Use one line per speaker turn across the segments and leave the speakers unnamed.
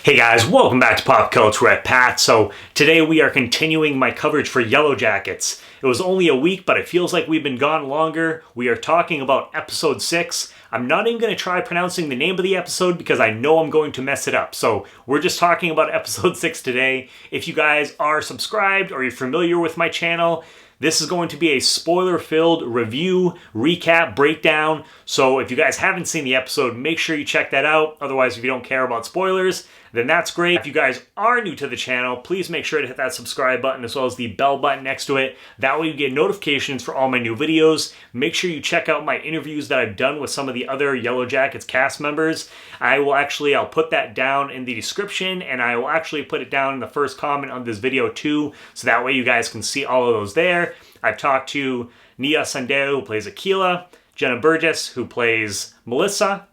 Hey guys, welcome back to Pop Culture at Pat. So today we are continuing my coverage for Yellowjackets. It was only a week, but it feels like we've been gone longer. We are talking about episode 6. I'm not even going to try pronouncing the name of the episode because I know I'm going to mess it up. So we're just talking about episode 6 today. If you guys are subscribed or you're familiar with my channel, this is going to be a spoiler-filled review, recap, breakdown. So if you guys haven't seen the episode, make sure you check that out. Otherwise, if you don't care about spoilers, then that's great. If you guys are new to the channel, please make sure to hit that subscribe button as well as the bell button next to it. That way you get notifications for all my new videos. Make sure you check out my interviews that I've done with some of the other Yellowjackets cast members. I'll put that down in the description, and I will actually put it down in the first comment on this video too, so that way you guys can see all of those there. I've talked to Nia Sandeo, who plays Akila, Jenna Burgess, who plays Melissa,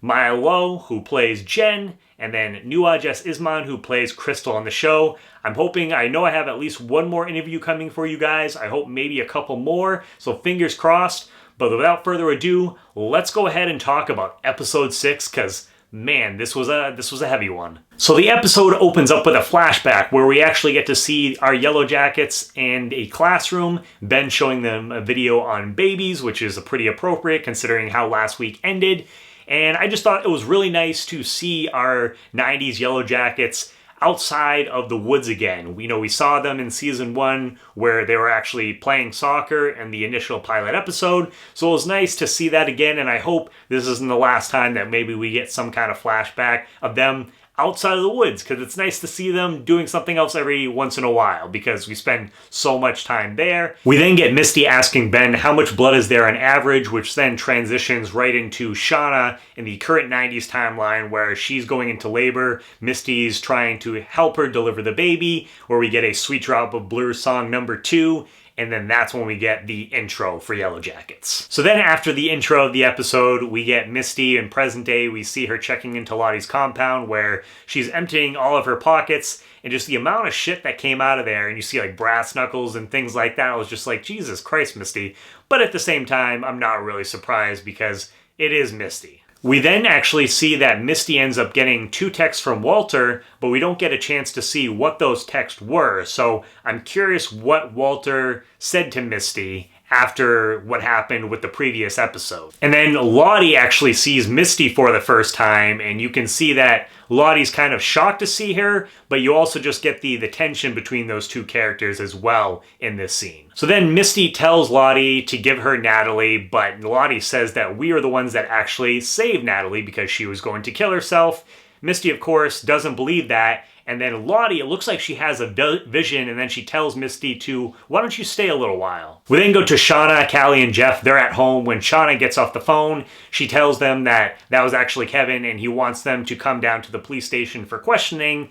Maya Lowe, who plays Jen, and then Nua Jess Isman, who plays Crystal on the show. I know I have at least one more interview coming for you guys. I hope maybe a couple more, so fingers crossed. But without further ado, let's go ahead and talk about episode 6, because man, this was a heavy one. So the episode opens up with a flashback where we actually get to see our Yellowjackets in a classroom. Ben showing them a video on babies, which is pretty appropriate considering how last week ended. And I just thought it was really nice to see our 90s Yellowjackets outside of the woods again. We saw them in season 1 where they were actually playing soccer in the initial pilot episode. So it was nice to see that again, and I hope this isn't the last time that maybe we get some kind of flashback of them outside of the woods, because it's nice to see them doing something else every once in a while because we spend so much time there. We then get Misty asking Ben how much blood is there on average, which then transitions right into Shauna in the current 90s timeline where she's going into labor. Misty's trying to help her deliver the baby, where we get a Sweet Drop of Blue song number 2. And then that's when we get the intro for Yellowjackets. So then after the intro of the episode, we get Misty in present day. We see her checking into Lottie's compound where she's emptying all of her pockets, and just the amount of shit that came out of there, and you see like brass knuckles and things like that. I was just like, Jesus Christ, Misty. But at the same time, I'm not really surprised because it is Misty. We then actually see that Misty ends up getting 2 texts from Walter, but we don't get a chance to see what those texts were. So I'm curious what Walter said to Misty after what happened with the previous episode. And then Lottie actually sees Misty for the first time, and you can see that Lottie's kind of shocked to see her, but you also just get the tension between those two characters as well in this scene. So then Misty tells Lottie to give her Natalie, but Lottie says that we are the ones that actually saved Natalie because she was going to kill herself. Misty, of course, doesn't believe that. And then Lottie, it looks like she has a vision, and then she tells Misty to, why don't you stay a little while? We then go to Shauna, Callie, and Jeff. They're at home. When Shauna gets off the phone, she tells them that was actually Kevin, and he wants them to come down to the police station for questioning.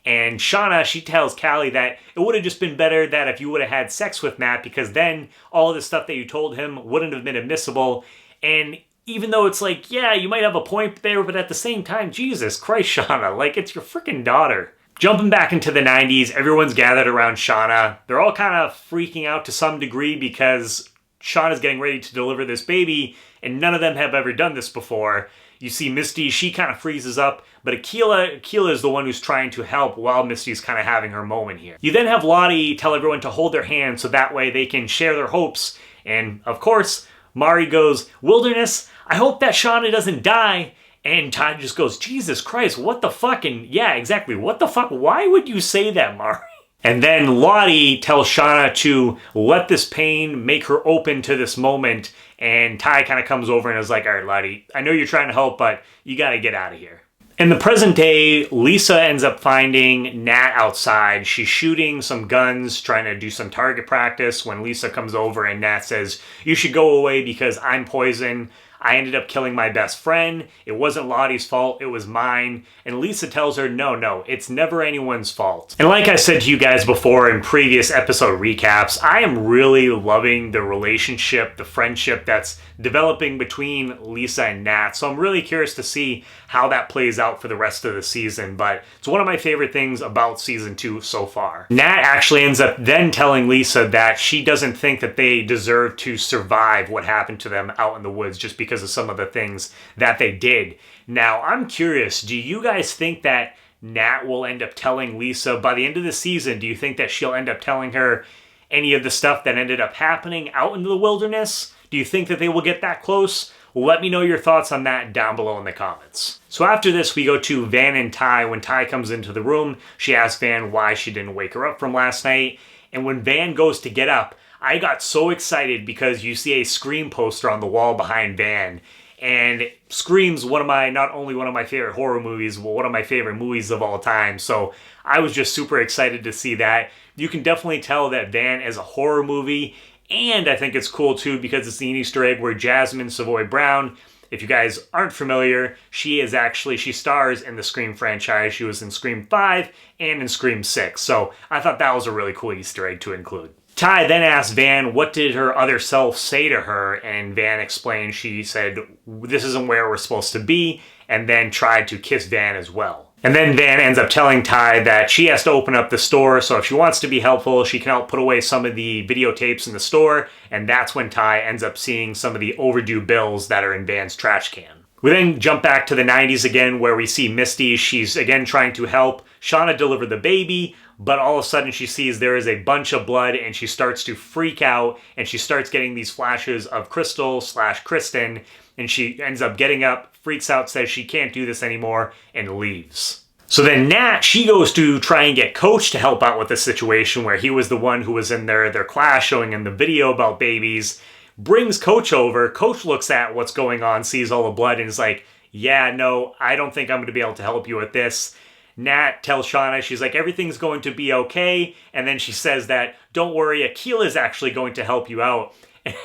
And Shauna, she tells Callie that it would have just been better that if you would have had sex with Matt, because then all of the stuff that you told him wouldn't have been admissible. And even though it's like, yeah, you might have a point there, but at the same time, Jesus Christ, Shauna, like, it's your freaking daughter. Jumping back into the 90s, everyone's gathered around Shauna. They're all kind of freaking out to some degree because Shauna's getting ready to deliver this baby, and none of them have ever done this before. You see Misty, she kind of freezes up, but Akila is the one who's trying to help while Misty's kind of having her moment here. You then have Lottie tell everyone to hold their hands so that way they can share their hopes. And of course, Mari goes, "Wilderness, I hope that Shauna doesn't die." And Todd just goes, Jesus Christ, what the fuck? And yeah, exactly, what the fuck? Why would you say that, Mari? And then Lottie tells Shauna to let this pain make her open to this moment. And Ty kind of comes over and is like, all right, Lottie, I know you're trying to help, but you got to get out of here. In the present day, Lisa ends up finding Nat outside. She's shooting some guns, trying to do some target practice when Lisa comes over and Nat says, you should go away because I'm poison. I ended up killing my best friend. It wasn't Lottie's fault, it was mine. And Lisa tells her, no, it's never anyone's fault. And like I said to you guys before in previous episode recaps, I am really loving the relationship, the friendship that's developing between Lisa and Nat. So I'm really curious to see how that plays out for the rest of the season. But it's one of my favorite things about season 2 so far. Nat actually ends up then telling Lisa that she doesn't think that they deserve to survive what happened to them out in the woods just because of some of the things that they did. Now, I'm curious, do you guys think that Nat will end up telling Lisa by the end of the season? Do you think that she'll end up telling her any of the stuff that ended up happening out in the wilderness? Do you think that they will get that close? Well, let me know your thoughts on that down below in the comments. So after this, we go to Van and Ty. When Ty comes into the room, she asks Van why she didn't wake her up from last night. And when Van goes to get up, I got so excited because you see a Scream poster on the wall behind Van. And Scream's not only one of my favorite horror movies, but one of my favorite movies of all time. So I was just super excited to see that. You can definitely tell that Van is a horror movie. And I think it's cool too because it's an Easter egg where Jasmine Savoy Brown, if you guys aren't familiar, she stars in the Scream franchise. She was in Scream 5 and in Scream 6. So I thought that was a really cool Easter egg to include. Ty then asked Van what did her other self say to her, and Van explained she said, "This isn't where we're supposed to be," and then tried to kiss Van as well. And then Van ends up telling Ty that she has to open up the store, so if she wants to be helpful, she can help put away some of the videotapes in the store, and that's when Ty ends up seeing some of the overdue bills that are in Van's trash can. We then jump back to the 90s again, where we see Misty. She's again trying to help Shauna deliver the baby, but all of a sudden she sees there is a bunch of blood and she starts to freak out and she starts getting these flashes of Crystal/Kristen, and she ends up getting up, freaks out, says she can't do this anymore, and leaves. So then Nat, she goes to try and get Coach to help out with the situation where he was the one who was in their class showing him the video about babies, brings Coach over. Coach looks at what's going on, sees all the blood, and is like, yeah, no, I don't think I'm going to be able to help you with this. Nat tells Shauna, she's like, everything's going to be okay. And then she says that, don't worry, Akila's actually going to help you out.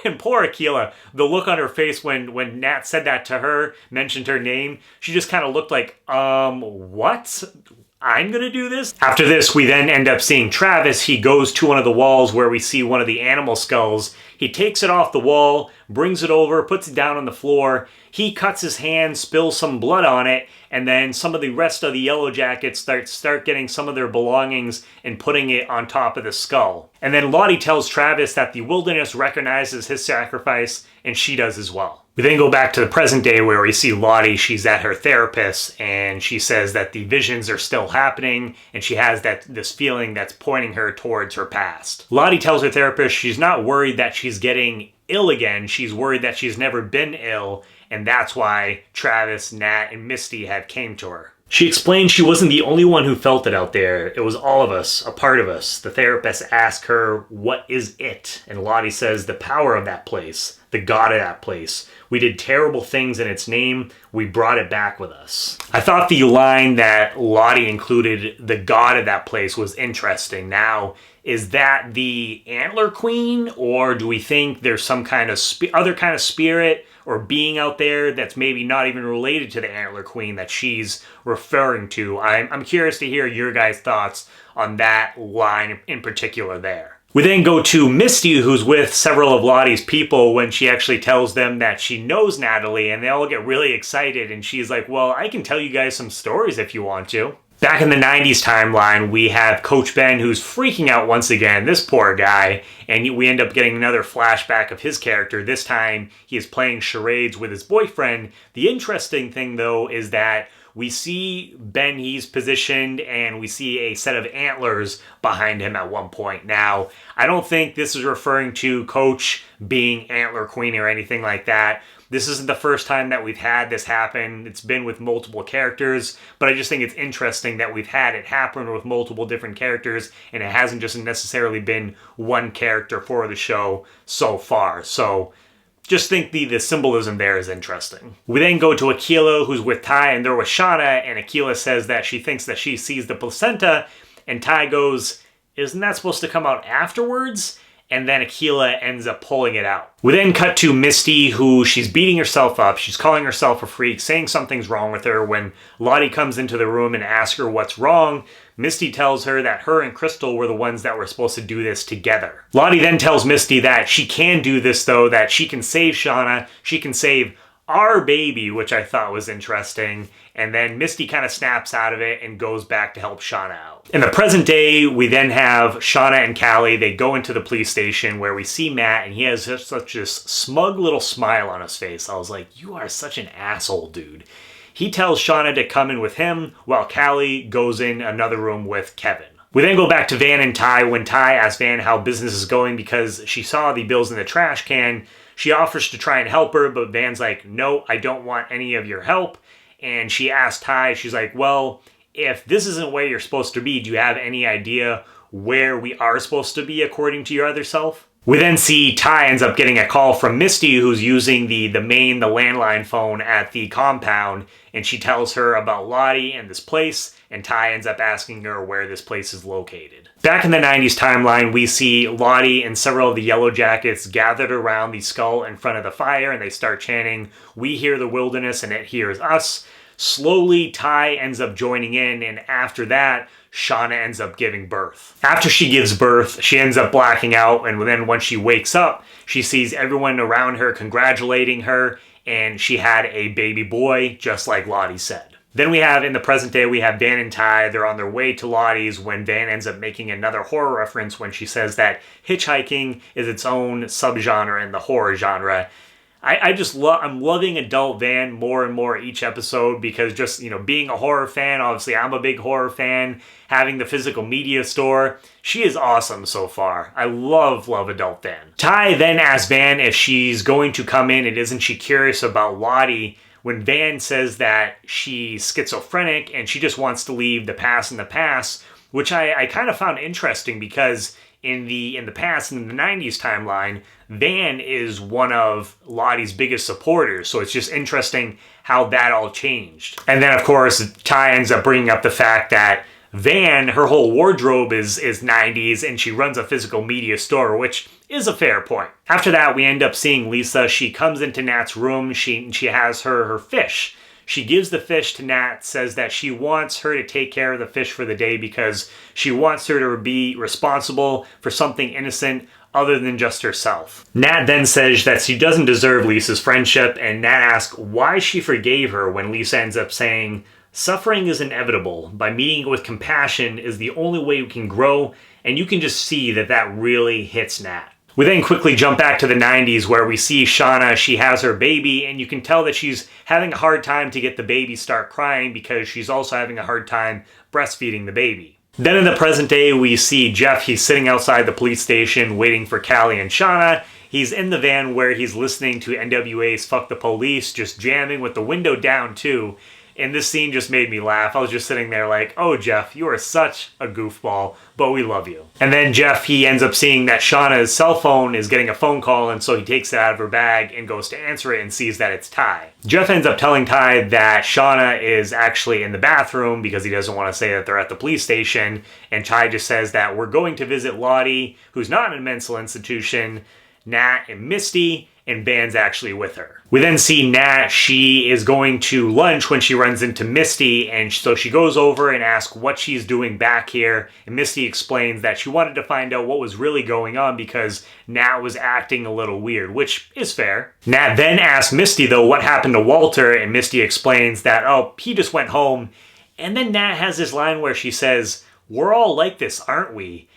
And poor Akila, the look on her face when Nat said that to her, mentioned her name, she just kind of looked like, what? I'm gonna do this? After this, we then end up seeing Travis. He goes to one of the walls where we see one of the animal skulls. He takes it off the wall, brings it over, puts it down on the floor. He cuts his hand, spills some blood on it, and then some of the rest of the Yellowjackets start getting some of their belongings and putting it on top of the skull. And then Lottie tells Travis that the wilderness recognizes his sacrifice, and she does as well. We then go back to the present day where we see Lottie. She's at her therapist and she says that the visions are still happening and she has this feeling that's pointing her towards her past. Lottie tells her therapist she's not worried that she's getting ill again. She's worried that she's never been ill, and that's why Travis, Nat, and Misty have came to her. She explained she wasn't the only one who felt it out there. It was all of us, a part of us. The therapist asked her, what is it? And Lottie says, the power of that place, the God of that place. We did terrible things in its name. We brought it back with us. I thought the line that Lottie included, the God of that place, was interesting. Now, is that the Antler Queen, or do we think there's some kind of other kind of spirit or being out there that's maybe not even related to the Antler Queen that she's referring to? I'm curious to hear your guys' thoughts on that line in particular there. We then go to Misty, who's with several of Lottie's people, when she actually tells them that she knows Natalie, and they all get really excited, and she's like, well, I can tell you guys some stories if you want to. Back in the 90s timeline, we have Coach Ben, who's freaking out once again, this poor guy, and we end up getting another flashback of his character. This time, he is playing charades with his boyfriend. The interesting thing, though, is that we see Ben, he's positioned, and we see a set of antlers behind him at one point. Now, I don't think this is referring to Coach being Antler Queen or anything like that. This isn't the first time that we've had this happen. It's been with multiple characters, but I just think it's interesting that we've had it happen with multiple different characters, and it hasn't just necessarily been one character for the show so far. So just think the symbolism there is interesting. We then go to Akila, who's with Ty, and they're with Shauna, and Akila says that she thinks that she sees the placenta, and Ty goes, isn't that supposed to come out afterwards? And then Akila ends up pulling it out. We then cut to Misty, who she's beating herself up. She's calling herself a freak, saying something's wrong with her. When Lottie comes into the room and asks her what's wrong, Misty tells her that her and Crystal were the ones that were supposed to do this together. Lottie then tells Misty that she can do this, though, that she can save Shauna, she can save our baby, which I thought was interesting. And then Misty kind of snaps out of it and goes back to help Shauna out. In the present day, we then have Shauna and Callie. They go into the police station where we see Matt, and he has such this smug little smile on his face. I was like, you are such an asshole, dude. He tells Shauna to come in with him while Callie goes in another room with Kevin. We then go back to Van and Ty when Ty asks Van how business is going because she saw the bills in the trash can. She offers to try and help her, but Van's like, no, I don't want any of your help. And she asks Ty, she's like, well, if this isn't where you're supposed to be, do you have any idea where we are supposed to be according to your other self? We then see Ty ends up getting a call from Misty, who's using the landline phone at the compound, and she tells her about Lottie and this place, and Ty ends up asking her where this place is located. Back in the 90s timeline, we see Lottie and several of the Yellowjackets gathered around the skull in front of the fire, and they start chanting, "We hear the wilderness and it hears us." Slowly, Ty ends up joining in, and after that, Shauna ends up giving birth. After she gives birth, she ends up blacking out, and then when she wakes up, she sees everyone around her congratulating her, and she had a baby boy, just like Lottie said. Then we have, in the present day, we have Van and Ty. They're on their way to Lottie's when Van ends up making another horror reference when she says that hitchhiking is its own subgenre in the horror genre. I'm loving adult Van more and more each episode because just, being a horror fan, obviously I'm a big horror fan, having the physical media store, she is awesome so far. I love adult Van. Ty then asks Van if she's going to come in and isn't she curious about Lottie when Van says that she's schizophrenic and she just wants to leave the past in the past, which I kind of found interesting because in the past, in the 90s timeline, Van is one of Lottie's biggest supporters, so it's just interesting how that all changed. And then, of course, Ty ends up bringing up the fact that Van, her whole wardrobe is 90s, and she runs a physical media store, which is a fair point. After that, we end up seeing Lisa. She comes into Nat's room. She has her fish. She gives the fish to Nat, says that she wants her to take care of the fish for the day because she wants her to be responsible for something innocent other than just herself. Nat then says that she doesn't deserve Lisa's friendship, and Nat asks why she forgave her when Lisa ends up saying, "Suffering is inevitable. By meeting it with compassion is the only way we can grow," and you can just see that really hits Nat. We then quickly jump back to the 90s where we see Shauna. She has her baby, and you can tell that she's having a hard time to get the baby start crying because she's also having a hard time breastfeeding the baby. Then in the present day, we see Jeff. He's sitting outside the police station waiting for Callie and Shauna. He's in the van where he's listening to NWA's Fuck the Police, just jamming with the window down too. And this scene just made me laugh. I was just sitting there like, oh, Jeff, you are such a goofball, but we love you. And then Jeff, he ends up seeing that Shauna's cell phone is getting a phone call, and so he takes it out of her bag and goes to answer it and sees that it's Ty. Jeff ends up telling Ty that Shauna is actually in the bathroom because he doesn't want to say that they're at the police station, and Ty just says that we're going to visit Lottie, who's not in a mental institution, Nat and Misty, and Van's actually with her. We then see Nat. She is going to lunch when she runs into Misty, and so she goes over and asks what she's doing back here, and Misty explains that she wanted to find out what was really going on because Nat was acting a little weird, which is fair. Nat then asks Misty, though, what happened to Walter, and Misty explains that, oh, he just went home. And then Nat has this line where she says, "We're all like this, aren't we?"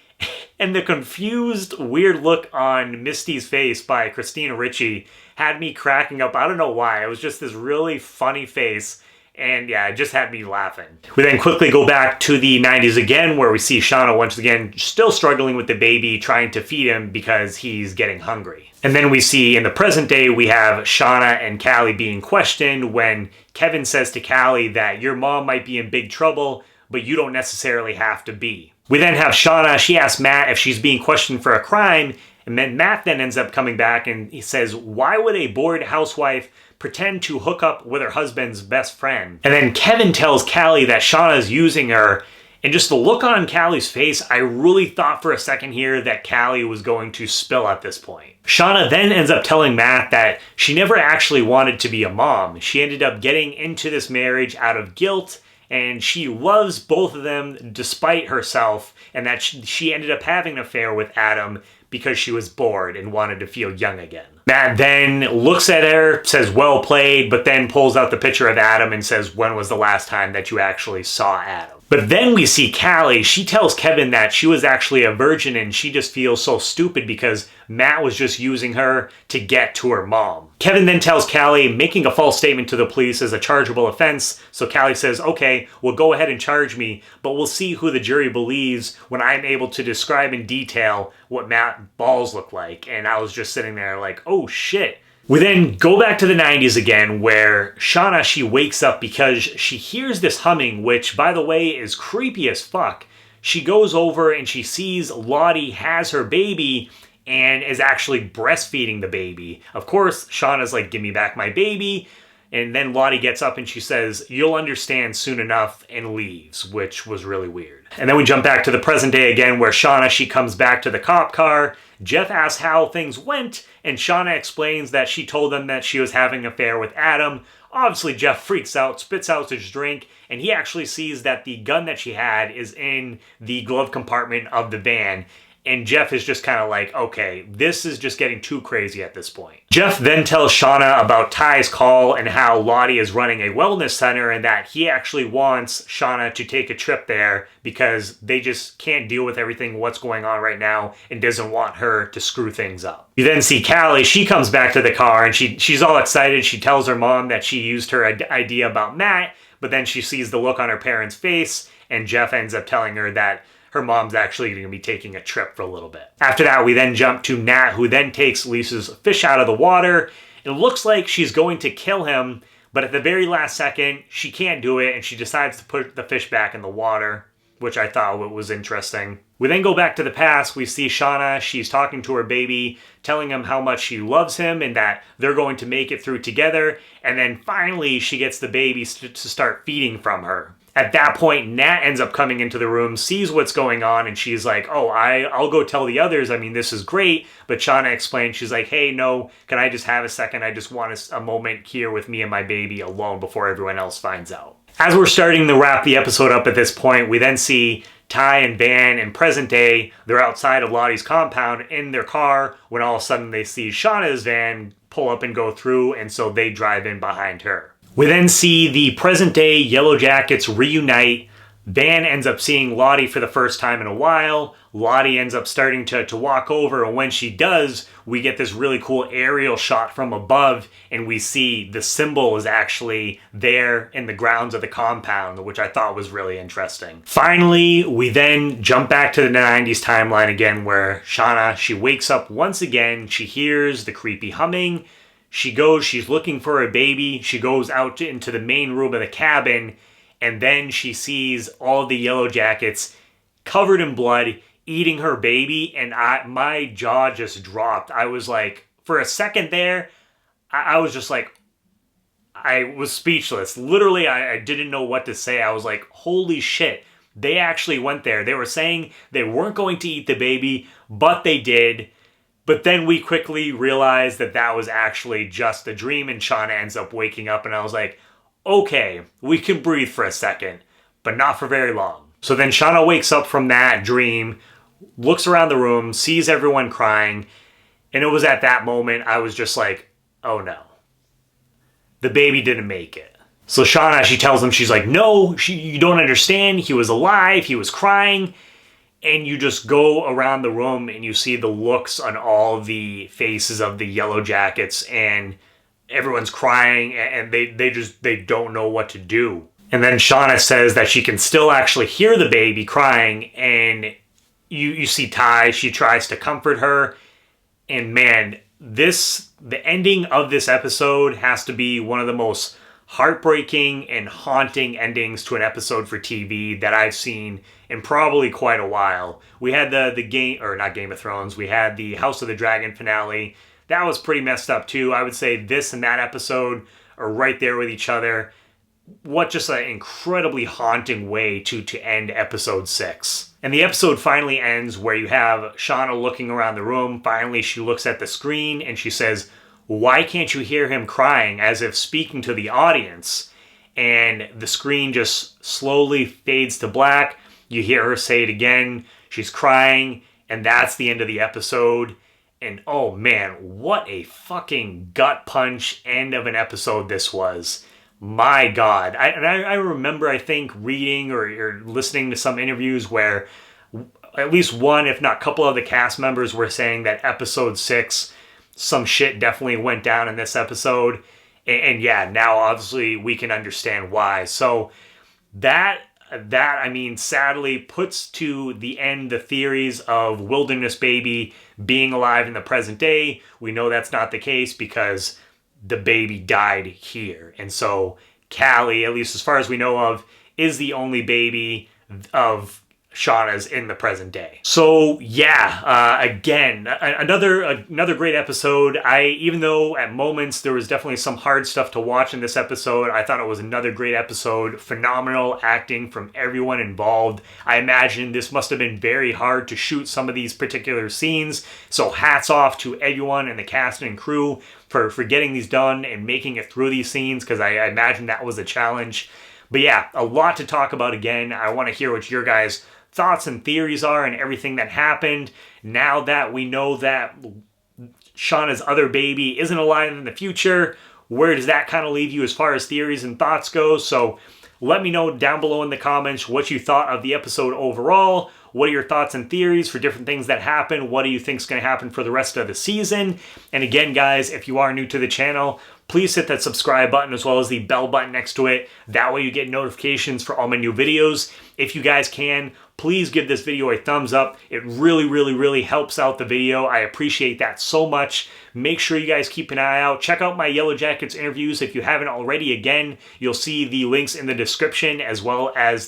And the confused, weird look on Misty's face by Christina Ricci had me cracking up. I don't know why. It was just this really funny face. And yeah, it just had me laughing. We then quickly go back to the 90s again, where we see Shauna once again still struggling with the baby, trying to feed him because he's getting hungry. And then we see in the present day, we have Shauna and Callie being questioned when Kevin says to Callie that your mom might be in big trouble, but you don't necessarily have to be. We then have Shauna. She asks Matt if she's being questioned for a crime, and then Matt then ends up coming back and he says, why would a bored housewife pretend to hook up with her husband's best friend? And then Kevin tells Callie that Shauna's using her, and just the look on Callie's face, I really thought for a second here that Callie was going to spill at this point. Shauna then ends up telling Matt that she never actually wanted to be a mom. She ended up getting into this marriage out of guilt, and she loves both of them despite herself, and that she ended up having an affair with Adam because she was bored and wanted to feel young again. Matt then looks at her, says, well played, but then pulls out the picture of Adam and says, when was the last time that you actually saw Adam? But then we see Callie. She tells Kevin that she was actually a virgin and she just feels so stupid because Matt was just using her to get to her mom. Kevin then tells Callie making a false statement to the police is a chargeable offense. So Callie says, okay, well, go ahead and charge me, but we'll see who the jury believes when I'm able to describe in detail what Matt's balls look like. And I was just sitting there like, oh shit. We then go back to the 90s again where Shauna, she wakes up because she hears this humming, which, by the way, is creepy as fuck. She goes over and she sees Lottie has her baby and is actually breastfeeding the baby. Of course, Shauna's like, give me back my baby. And then Lottie gets up and she says, you'll understand soon enough, and leaves, which was really weird. And then we jump back to the present day again where Shauna, she comes back to the cop car. Jeff asks how things went, and Shauna explains that she told them that she was having an affair with Adam. Obviously, Jeff freaks out, spits out his drink, and he actually sees that the gun that she had is in the glove compartment of the van. And Jeff is just kind of like, okay, this is just getting too crazy at this point. Jeff then tells Shauna about Ty's call and how Lottie is running a wellness center and that he actually wants Shauna to take a trip there because they just can't deal with everything what's going on right now and doesn't want her to screw things up. You then see Callie. She comes back to the car and she's all excited. She tells her mom that she used her idea about Matt, but then she sees the look on her parents' face and Jeff ends up telling her that her mom's actually going to be taking a trip for a little bit. After that, we then jump to Nat, who then takes Lisa's fish out of the water. It looks like she's going to kill him, but at the very last second, she can't do it, and she decides to put the fish back in the water, which I thought was interesting. We then go back to the past. We see Shauna. She's talking to her baby, telling him how much she loves him and that they're going to make it through together. And then finally, she gets the baby to start feeding from her. At that point, Nat ends up coming into the room, sees what's going on, and she's like, oh, I'll go tell the others. I mean, this is great. But Shauna explains, she's like, hey, no, can I just have a second? I just want a moment here with me and my baby alone before everyone else finds out. As we're starting to wrap the episode up at this point, we then see Ty and Van in present day. They're outside of Lottie's compound in their car when all of a sudden they see Shauna's van pull up and go through, and so they drive in behind her. We then see the present day Yellowjackets reunite. Van ends up seeing Lottie for the first time in a while. Lottie ends up starting to walk over, and when she does, we get this really cool aerial shot from above, and we see the symbol is actually there in the grounds of the compound, which I thought was really interesting. Finally, we then jump back to the 90s timeline again, where Shauna, she wakes up once again. She hears the creepy humming. She's looking for a baby. She goes out into the main room of the cabin, and then she sees all the Yellowjackets covered in blood eating her baby, and my jaw just dropped. I was like, for a second there, I was just like, I was speechless. Literally, I didn't know what to say. I was like, holy shit. They actually went there. They were saying they weren't going to eat the baby, but they did. But then we quickly realized that was actually just a dream, and Shauna ends up waking up, and I was like, okay, we can breathe for a second, but not for very long. So then Shauna wakes up from that dream, looks around the room, sees everyone crying, and it was at that moment I was just like, oh no. The baby didn't make it. So Shauna, she tells him, she's like, no, you don't understand. He was alive. He was crying. And you just go around the room and you see the looks on all the faces of the Yellowjackets, and everyone's crying and they don't know what to do. And then Shauna says that she can still actually hear the baby crying, and you see Ty, she tries to comfort her. And man, the ending of this episode has to be one of the most heartbreaking and haunting endings to an episode for TV that I've seen in probably quite a while. We had the not Game of Thrones, we had the House of the Dragon finale. That was pretty messed up too. I would say this and that episode are right there with each other. What just an incredibly haunting way to end episode 6. And the episode finally ends where you have Shauna looking around the room. Finally, she looks at the screen and she says, why can't you hear him crying, as if speaking to the audience? And the screen just slowly fades to black. You hear her say it again. She's crying, and that's the end of the episode. And oh man, what a fucking gut punch end of an episode this was. my God. I remember, I think, reading or listening to some interviews where at least one, if not a couple of the cast members were saying that episode 6, some shit definitely went down in this episode. And yeah, now obviously we can understand why. So that I mean, sadly puts to the end the theories of Wilderness Baby being alive in the present day. We know that's not the case because the baby died here. And so Callie, at least as far as we know of, is the only baby of Shauna's in the present day. So yeah, again, another great episode. Even though at moments there was definitely some hard stuff to watch in this episode, I thought it was another great episode. Phenomenal acting from everyone involved. I imagine this must have been very hard to shoot some of these particular scenes. So hats off to everyone in the cast and crew for getting these done and making it through these scenes, because I imagine that was a challenge. But yeah, a lot to talk about again. I want to hear what your guys' thoughts and theories are and everything that happened. Now that we know that Shauna's other baby isn't alive in the future, where does that kind of leave you as far as theories and thoughts go? So let me know down below in the comments what you thought of the episode overall. What are your thoughts and theories for different things that happen? What do you think is going to happen for the rest of the season? And again, guys, if you are new to the channel, please hit that subscribe button as well as the bell button next to it. That way you get notifications for all my new videos. If you guys can, please give this video a thumbs up. It really, really, really helps out the video. I appreciate that so much. Make sure you guys keep an eye out. Check out my Yellowjackets interviews if you haven't already. Again, you'll see the links in the description, as well as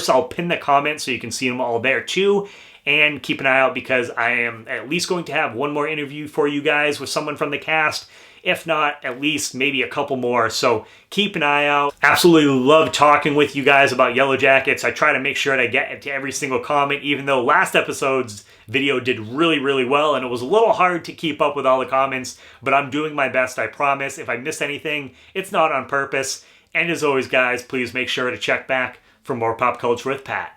I'll pin the comments so you can see them all there too. And keep an eye out because I am at least going to have one more interview for you guys with someone from the cast. If not, at least maybe a couple more. So keep an eye out. Absolutely love talking with you guys about Yellowjackets. I try to make sure that I get to every single comment, even though last episode's video did really, really well, and it was a little hard to keep up with all the comments, but I'm doing my best, I promise. If I miss anything, it's not on purpose. And as always, guys, please make sure to check back for more Pop Culture with Pat.